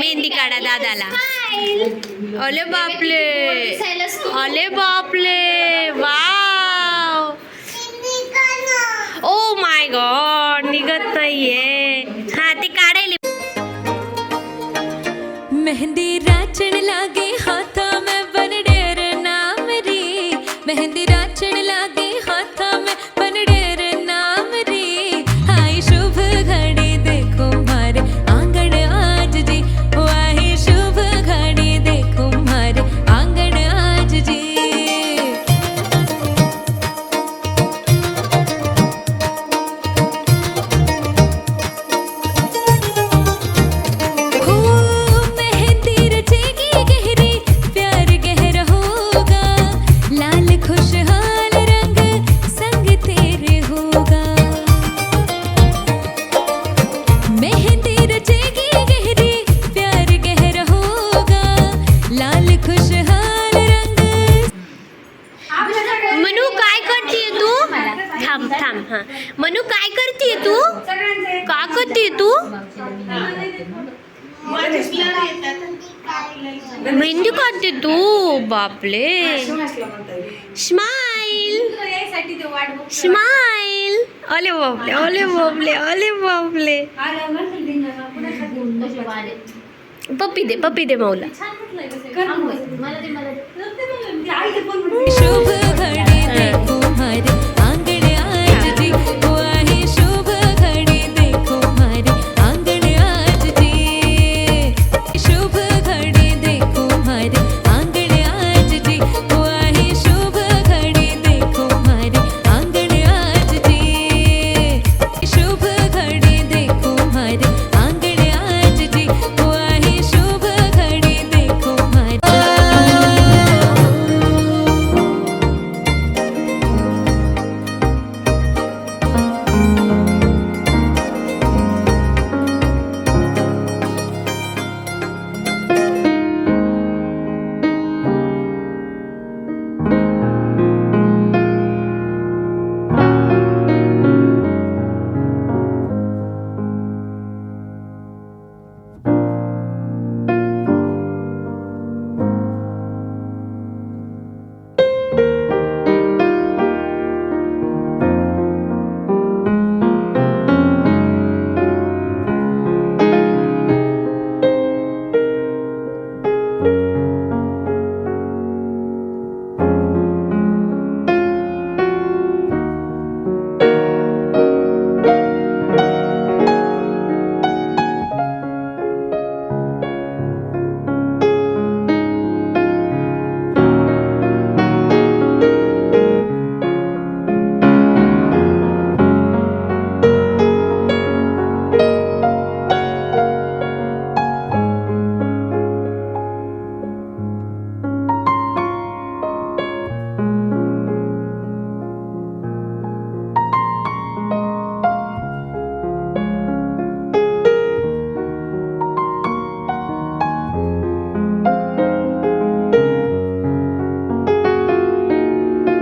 मेहंदी काढा दादाला. अले बापले, अले बापले, वाव. ओ माय गॉड, निघत नाहीये. हा ते काढायला. मेहंदी राचण लागे हाथा में बनडेर नाम रे. मेहंदी राचण लागे हाथा में बनडेर नाम रे. आई शुभ घड़ी देखो मारे आंगन आज जी. ओ आई शुभ घड़ी देखो मारे आंगन आज जी. मनू काय करतीये तू? थांब थांब. हा मनू काय करतीये तू? का करतीये तू? मेहंदी काढते तू. बापले. Smile smile. अले बापले, अले बापले, अले बापले. पप्पी दे, पप्पी दे मौला.